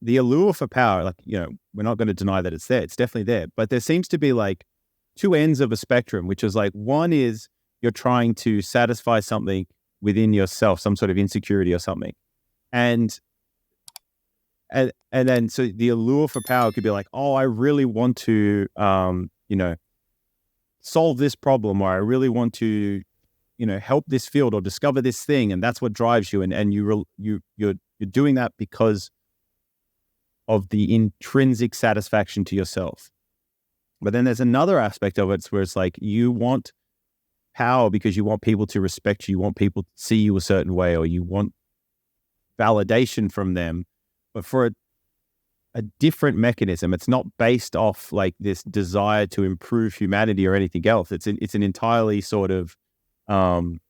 the allure for power, like, we're not going to deny that it's there. It's definitely there. But there seems to be like two ends of a spectrum, which is like, one is you're trying to satisfy something within yourself, some sort of insecurity or something. And then, so the allure for power could be like, oh, I really want to, solve this problem, or I really want to, help this field or discover this thing. And that's what drives you. And you're doing that because of the intrinsic satisfaction to yourself. But then there's another aspect of it where it's like, you want power because you want people to respect you, want people to see you a certain way, or you want validation from them, but for a different mechanism. It's not based off like this desire to improve humanity or anything else. It's an entirely sort of, what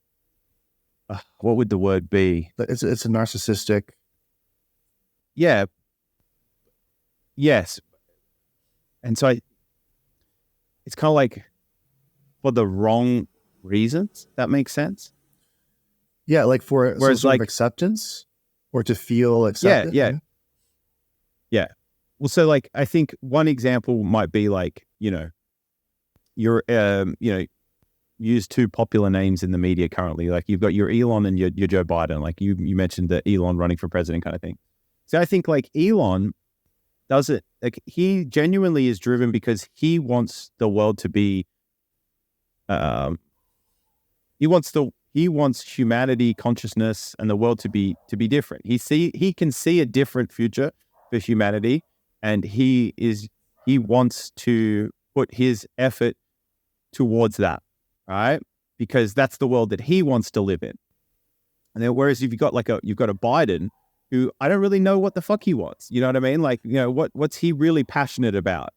would the word be? It's a narcissistic. Yeah. Yes. And so it's kind of like for the wrong reasons. That makes sense. Yeah, like for some sort of acceptance, or to feel accepted. Yeah. Well, so like, I think one example might be like, you're, use two popular names in the media currently. Like you've got your Elon and your Joe Biden. Like you mentioned the Elon running for president kind of thing. So I think like Elon does it, like he genuinely is driven because he wants the world to be, he wants humanity, consciousness, and the world to be different. He can see a different future for humanity, and he wants to put his effort towards that, right? Because that's the world that he wants to live in. And then, whereas if you've got a Biden who I don't really know what the fuck he wants. You know what I mean? Like, what's he really passionate about?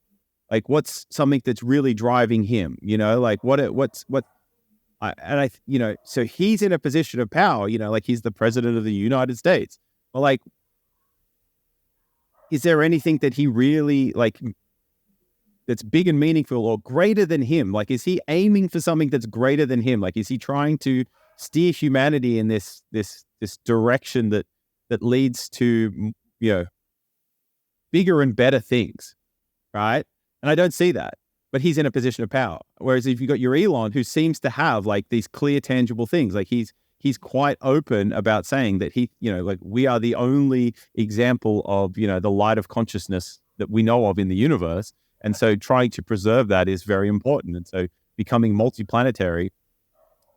Like, what's something that's really driving him? Like so he's in a position of power, like he's the president of the United States. But like, is there anything that he really like that's big and meaningful or greater than him? Like, is he aiming for something that's greater than him? Like, is he trying to steer humanity in this direction that leads to, bigger and better things, right? And I don't see that. But he's in a position of power. Whereas if you got your Elon, who seems to have like these clear, tangible things, like he's quite open about saying that like we are the only example of, the light of consciousness that we know of in the universe. And so trying to preserve that is very important. And so becoming multi-planetary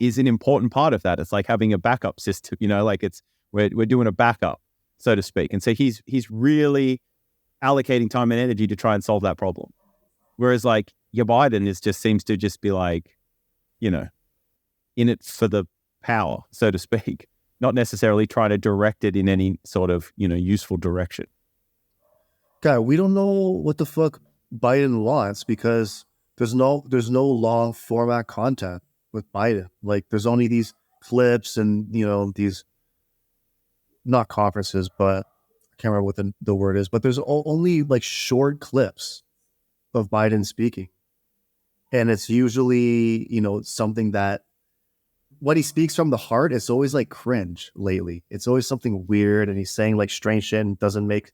is an important part of that. It's like having a backup system, like we're doing a backup, so to speak. And so he's really allocating time and energy to try and solve that problem. Whereas like your Biden seems to just be like, in it for the power, so to speak, not necessarily trying to direct it in any sort of, useful direction. God, we don't know what the fuck Biden wants because there's no long format content with Biden. Like there's only these clips and, these not conferences, but I can't remember what the word is, but there's only like short clips of Biden speaking. And it's usually, something that what he speaks from the heart is always like cringe lately. It's always something weird and he's saying like strange shit and doesn't make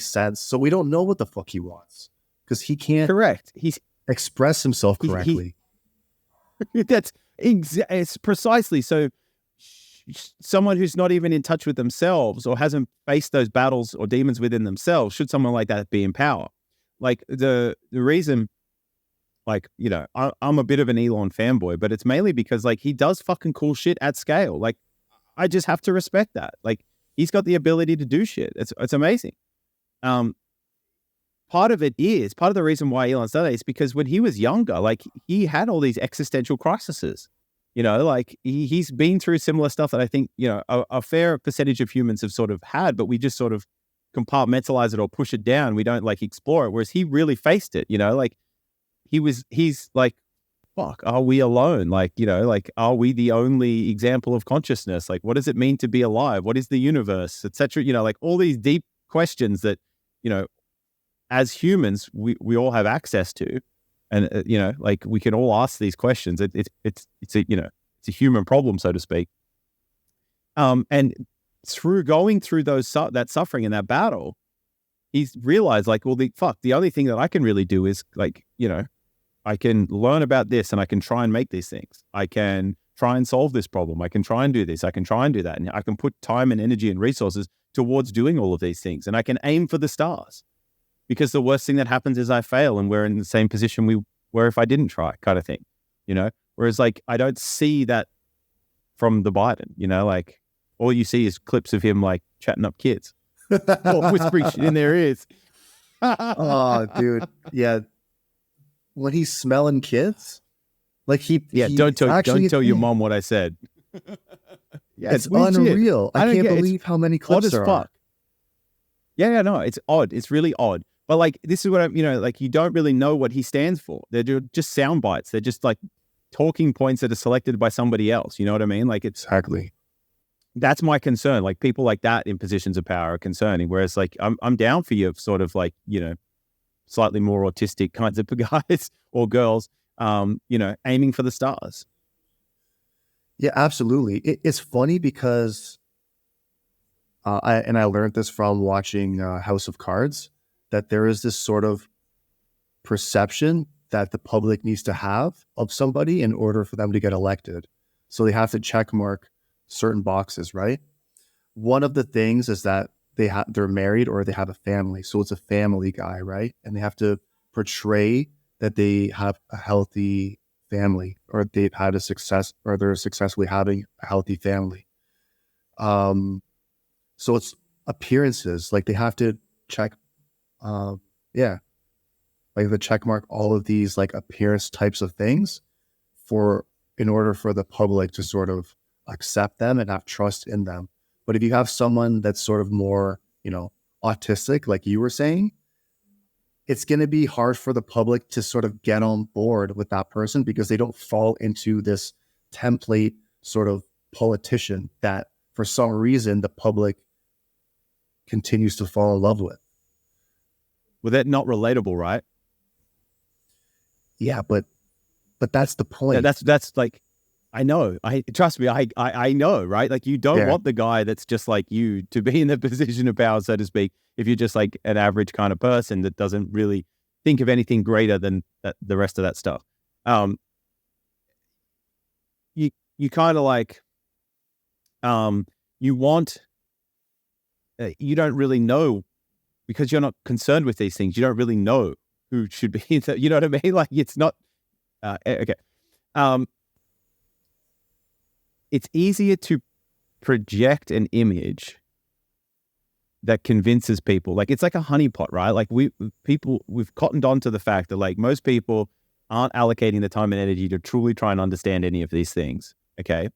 sense. So we don't know what the fuck he wants because he can't express himself correctly. It's precisely. So someone who's not even in touch with themselves or hasn't faced those battles or demons within themselves, should someone like that be in power? Like the reason, like, I'm a bit of an Elon fanboy, but it's mainly because like he does fucking cool shit at scale. Like I just have to respect that. Like he's got the ability to do shit. It's amazing. Part of the reason why Elon's done that is because when he was younger, like he had all these existential crises. Like he's been through similar stuff that I think, a fair percentage of humans have sort of had, but we just sort of compartmentalize it or push it down. We don't like explore it. Whereas he really faced it, like he's like, fuck, are we alone? Like, like, are we the only example of consciousness? Like, what does it mean to be alive? What is the universe, etc.? Like all these deep questions that, as humans, we all have access to. And, like we can all ask these questions. It's a human problem, so to speak. And through going through that suffering and that battle, he's realized like, well, the only thing that I can really do is like, I can learn about this and I can try and make these things. I can try and solve this problem. I can try and do this. I can try and do that. And I can put time and energy and resources towards doing all of these things. And I can aim for the stars, because the worst thing that happens is I fail and we're in the same position we were if I didn't try, kind of thing, Whereas like, I don't see that from the Biden, like all you see is clips of him like chatting up kids or whispering shit in their ears. Oh, dude. Yeah. When he's smelling kids, like don't tell your mom what I said. Yeah, it's unreal. I can't believe how many clips there are. Yeah, no, it's odd. It's really odd. But like, this is what I'm, like, you don't really know what he stands for. They're just sound bites. They're just like talking points that are selected by somebody else. You know what I mean? Like, exactly. That's my concern. Like, people like that in positions of power are concerning. Whereas like, I'm down for you, sort of like, slightly more autistic kinds of guys or girls, aiming for the stars. Yeah, absolutely. It's funny because I learned this from watching House of Cards, that there is this sort of perception that the public needs to have of somebody in order for them to get elected. So they have to check mark certain boxes, right? One of the things is that they're married or they have a family. So it's a family guy, right? And they have to portray that they have a healthy family, or they've had a success, or they're successfully having a healthy family. So it's appearances. Like they have to check, like the check mark all of these like appearance types of things in order for the public to sort of accept them and have trust in them. But if you have someone that's sort of more, autistic, like you were saying, it's going to be hard for the public to sort of get on board with that person, because they don't fall into this template sort of politician that for some reason the public continues to fall in love with. Well, that's not relatable, right? Yeah, but that's the point. Yeah, that's like, I know. Trust me. I know, right? Like, you don't want the guy that's just like you to be in the position of power, so to speak. If you're just like an average kind of person that doesn't really think of anything greater than the rest of that stuff. You kind of like, you want. You don't really know, because you're not concerned with these things. You don't really know who should be. You know what I mean? Like, it's not okay. It's easier to project an image that convinces people. Like, it's like a honeypot, right? Like, we've cottoned on to the fact that like most people aren't allocating the time and energy to truly try and understand any of these things. Okay.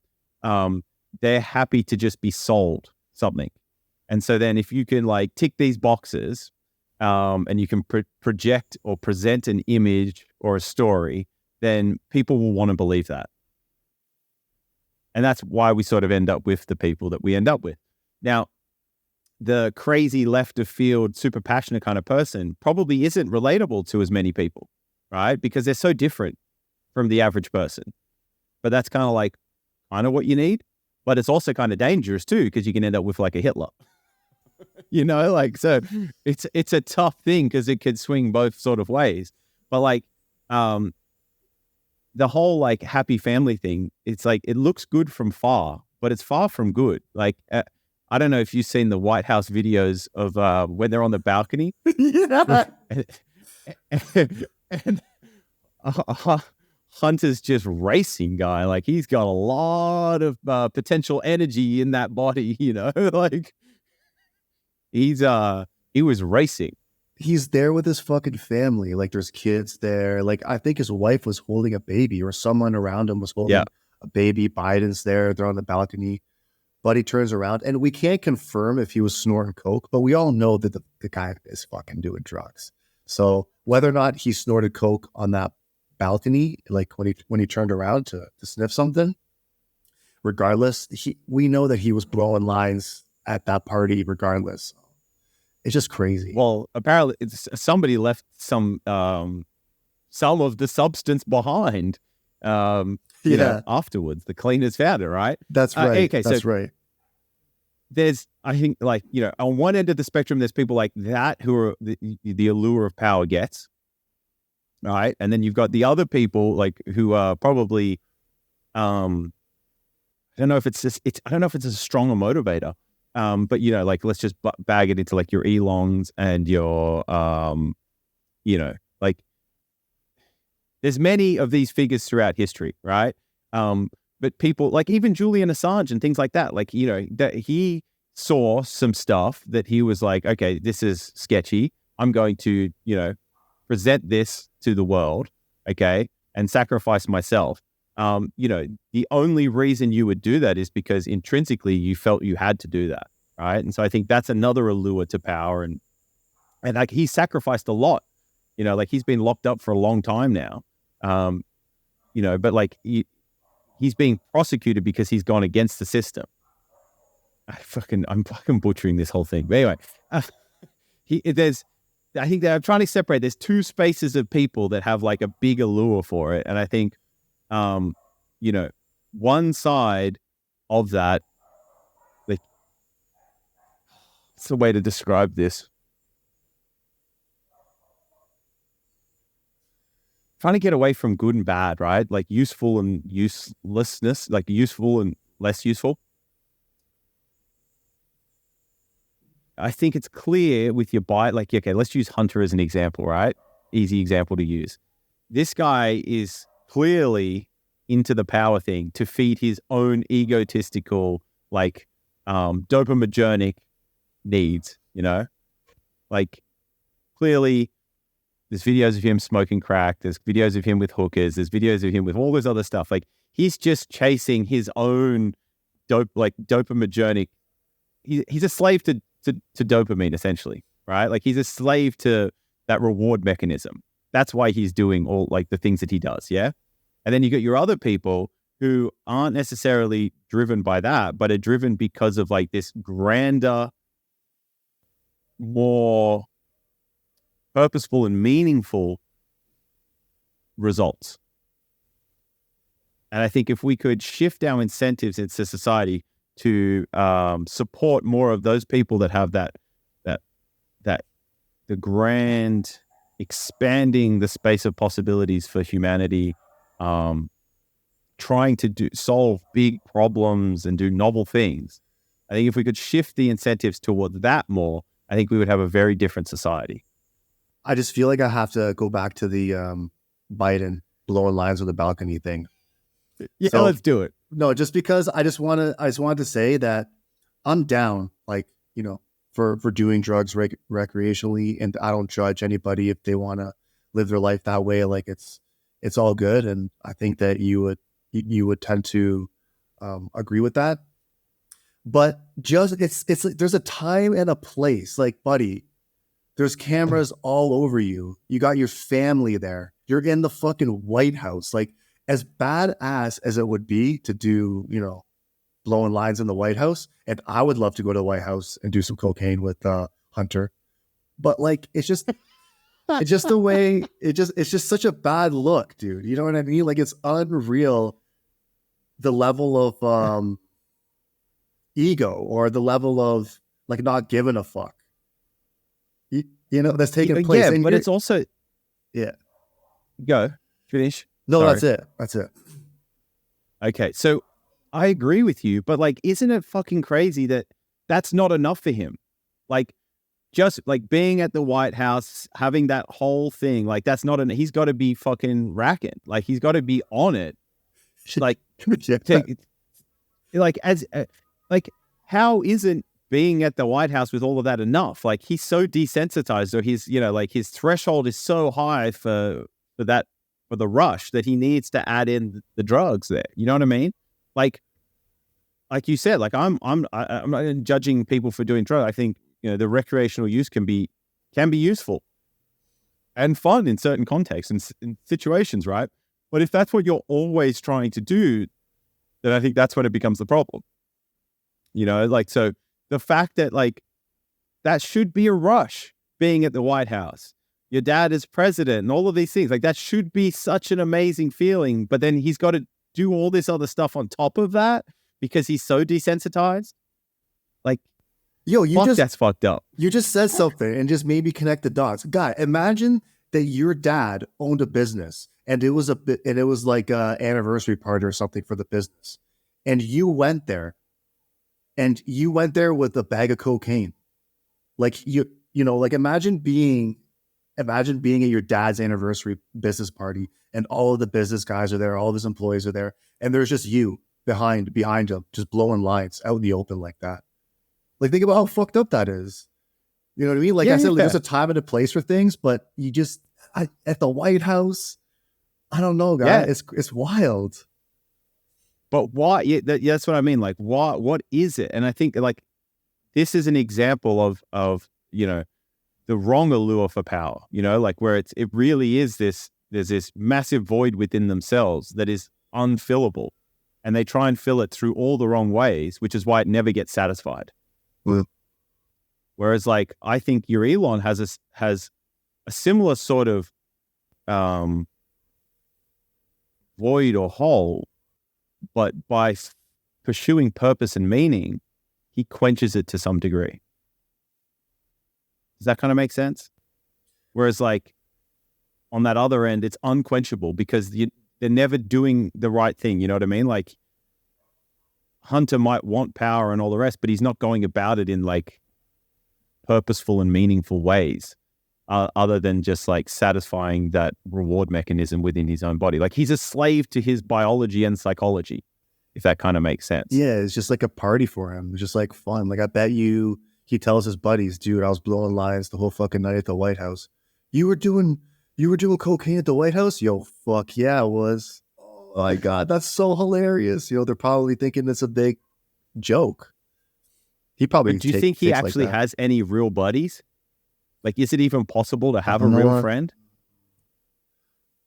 They're happy to just be sold something. And so then if you can like tick these boxes, and you can project or present an image or a story, then people will want to believe that. And that's why we sort of end up with the people that we end up with. Now, the crazy left of field, super passionate kind of person probably isn't relatable to as many people, right? Because they're so different from the average person. But that's kind of what you need. But it's also kind of dangerous too, because you can end up with like a Hitler. So it's a tough thing, because it could swing both sort of ways. But like, the whole like happy family thing, it's like, it looks good from far, but it's far from good. Like, I don't know if you've seen the White House videos of when they're on the balcony. Yeah. and Hunter's just racing guy. Like, he's got a lot of potential energy in that body, like he was racing. He's there with his fucking family. Like, there's kids there. Like, I think his wife was holding a baby, or someone around him was holding a baby. Biden's there. They're on the balcony. Buddy turns around, and we can't confirm if he was snorting coke, but we all know that the guy is fucking doing drugs. So whether or not he snorted coke on that balcony, like when he turned around to sniff something, regardless, we know that he was blowing lines at that party regardless. It's just crazy. Well, apparently somebody left some of the substance behind, afterwards. The cleaners found it, right? That's right. Okay, That's right. I think, like, on one end of the spectrum, there's people like that who are the allure of power gets, right? And then you've got the other people like who are probably, I don't know if I don't know if it's a stronger motivator, but like let's just bag it into like your Elons and your, like there's many of these figures throughout history, right? But people like even Julian Assange and things like that, like, that he saw some stuff that he was like, okay, this is sketchy. I'm going to, present this to the world, okay, and sacrifice myself. The only reason you would do that is because intrinsically you felt you had to do that, right? And so I think that's another allure to power. And like he sacrificed a lot, like he's been locked up for a long time now, but like he's being prosecuted because he's gone against the system. I'm fucking butchering this whole thing. But anyway, I think that I'm trying to separate. There's two spaces of people that have like a big allure for it. And I think, one side of that, like, it's a way to describe this. Trying to get away from good and bad, right? Like useful and uselessness, like useful and less useful. I think it's clear with your bite, like, okay, let's use Hunter as an example, right? Easy example to use. This guy is clearly into the power thing to feed his own egotistical, like, dopaminergic needs, like clearly there's videos of him smoking crack. There's videos of him with hookers. There's videos of him with all this other stuff. Like he's just chasing his own dopaminergic. He's a slave to dopamine, essentially, right? Like he's a slave to that reward mechanism. That's why he's doing all like the things that he does. Yeah. And then you got your other people who aren't necessarily driven by that, but are driven because of like this grander, more purposeful and meaningful results. And I think if we could shift our incentives into society to support more of those people that have that the grand expanding the space of possibilities for humanity, trying to solve big problems and do novel things. I think if we could shift the incentives towards that more, I think we would have a very different society. I just feel like I have to go back to the Biden blowing lines on the balcony thing. Yeah, so, let's do it. No, just because I just wanted to say that I'm down, like, for doing drugs recreationally, and I don't judge anybody if they want to live their life that way. Like it's all good, and I think that you would tend to agree with that. But just it's like there's a time and a place. Like, buddy, there's cameras all over you. You got your family there. You're in the fucking White House. Like, as badass as it would be to do, blowing lines in the White House, and I would love to go to the White House and do some cocaine with Hunter. But like, it's just the way it's just such a bad look, dude. You know what I mean? Like, it's unreal the level of ego or the level of like not giving a fuck. That's taking place. Yeah, but it's also Go finish. No, sorry. That's it. Okay, so I agree with you, but like, isn't it fucking crazy that that's not enough for him? Like, just like being at the White House, having that whole thing, like that's not he's got to be fucking racking. Like he's got to be on it. Like, like how isn't being at the White House with all of that enough? Like he's so desensitized, or he's, like his threshold is so high for the rush that he needs to add in the drugs there. You know what I mean? Like you said, like I'm not judging people for doing drugs. I think, the recreational use can be useful and fun in certain contexts and in situations, right? But if that's what you're always trying to do, then I think that's when it becomes the problem. Like, so the fact that like that should be a rush, being at the White House, your dad is president and all of these things, like that should be such an amazing feeling. But then he's got to do all this other stuff on top of that because he's so desensitized. Like, Yo, that's fucked up. you just said something and just made me connect the dots. God, imagine that your dad owned a business and it was like a anniversary party or something for the business. And you went there with a bag of cocaine. Like like imagine being at your dad's anniversary business party and all of the business guys are there, all of his employees are there, and there's just you behind him, just blowing lines out in the open like that. Like, think about how fucked up that is. You know what I mean? Like I said, like, there's a time and a place for things, but you just at the White House, I don't know, guys. It's wild. But why? Yeah, that's what I mean. Like, what is it? And I think like this is an example of the wrong allure for power. Like where it really is there's this massive void within themselves that is unfillable, and they try and fill it through all the wrong ways, which is why it never gets satisfied. Well, whereas, like, I think your Elon has a similar sort of void or hole, but by pursuing purpose and meaning, he quenches it to some degree. Does that kind of make sense? Whereas, like, on that other end, it's unquenchable because they're never doing the right thing. You know what I mean? Like, Hunter might want power and all the rest, but he's not going about it in like purposeful and meaningful ways, other than just like satisfying that reward mechanism within his own body. Like, he's a slave to his biology and psychology, if that kind of makes sense. Yeah, it's just like a party for him. It's just like fun. Like, I bet you he tells his buddies, dude, I was blowing lines the whole fucking night at the White House. You were doing cocaine at the White House? Yo, fuck yeah, I was. Oh my God, that's so hilarious. They're probably thinking it's a big joke. He probably. But do you think he actually has any real buddies? Like, is it even possible to have a real friend?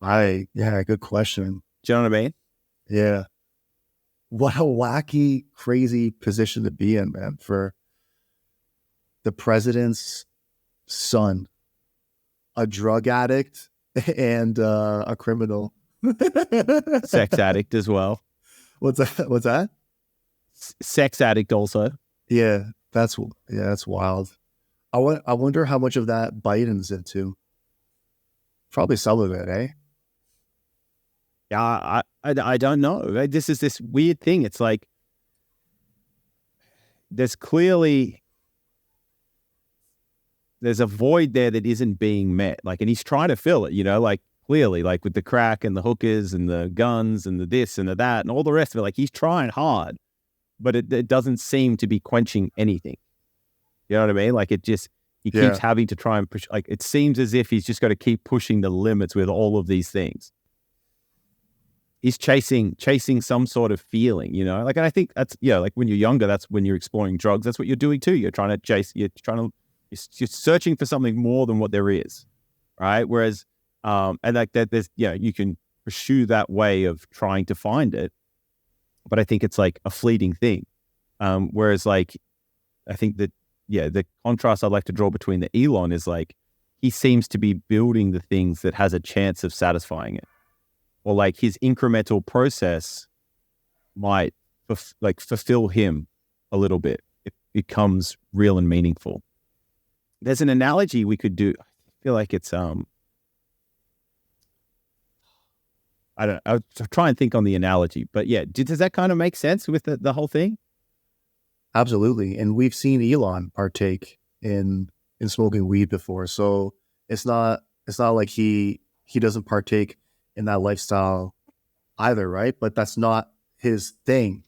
Yeah, good question. Do you know what I mean? Yeah. What a wacky, crazy position to be in, man, for the president's son, a drug addict and a criminal. Sex addict as well. What's that? Sex addict also. Yeah, that's wild. I wonder how much of that Biden's into. Probably some of it, eh? Yeah, I don't know. Right? This is this weird thing. It's like there's a void there that isn't being met. Like, and he's trying to fill it, like clearly, like with the crack and the hookers and the guns and the this and the that and all the rest of it. Like, he's trying hard, but it doesn't seem to be quenching anything. You know what I mean? Like, he keeps having to try and push. Like, it seems as if he's just got to keep pushing the limits with all of these things. He's chasing some sort of feeling, like, and I think that's, like when you're younger, that's when you're exploring drugs. That's what you're doing too. You're you're searching for something more than what there is. Right. Whereas, and like that, there's, you can pursue that way of trying to find it, but I think it's like a fleeting thing. Whereas, like, I think that, the contrast I'd like to draw between the Elon is like, he seems to be building the things that has a chance of satisfying it. Or like his incremental process might fulfill him a little bit. It becomes real and meaningful. There's an analogy we could do. I feel like it's I don't know. I'll try and think on the analogy, but yeah, does that kind of make sense with the whole thing? Absolutely, and we've seen Elon partake in smoking weed before, so it's not like he doesn't partake in that lifestyle either, right? But that's not his thing.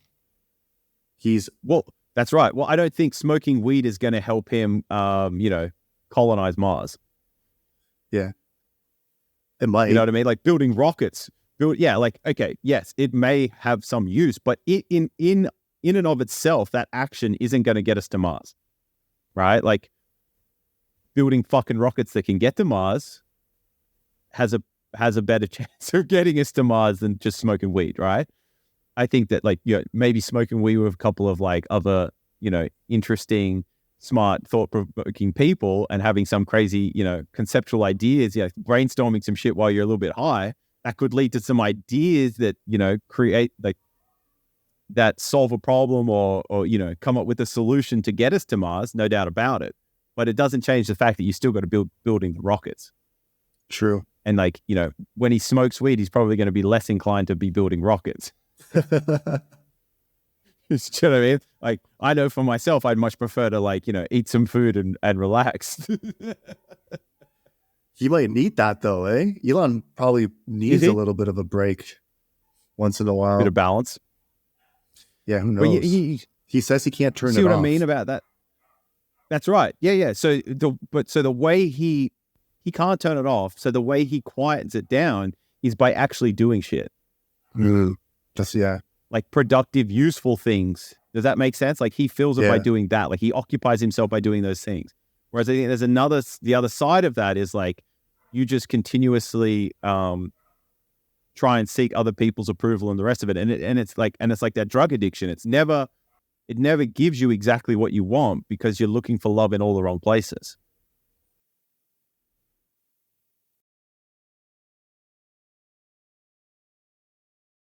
That's right. Well, I don't think smoking weed is going to help him, colonize Mars. Yeah, it might. You know what I mean? Like building rockets. Okay, yes, it may have some use, but in and of itself, that action isn't going to get us to Mars, right? Like, building fucking rockets that can get to Mars has a better chance of getting us to Mars than just smoking weed, right? I think that, like, maybe smoking weed with a couple of like other, interesting, smart, thought-provoking people and having some crazy, conceptual ideas, brainstorming some shit while you're a little bit high, that could lead to some ideas that, create like that solve a problem or come up with a solution to get us to Mars, no doubt about it. But it doesn't change the fact that you still got to building the rockets. True. And when he smokes weed, he's probably going to be less inclined to be building rockets. You know what I mean? Like, I know for myself, I'd much prefer to eat some food and relax. He might need that though, eh? Elon probably needs a little bit of a break once in a while. Bit of balance. Yeah, who knows? Well, he says he can't turn it off. See what I mean about that? That's right. Yeah. So the way he can't turn it off. So the way he quiets it down is by actually doing shit. Just like productive, useful things. Does that make sense? Like he fills it by doing that. Like he occupies himself by doing those things. Whereas I think there's the other side of that is like you just continuously try and seek other people's approval and the rest of it. And it's like that drug addiction. It never gives you exactly what you want because you're looking for love in all the wrong places.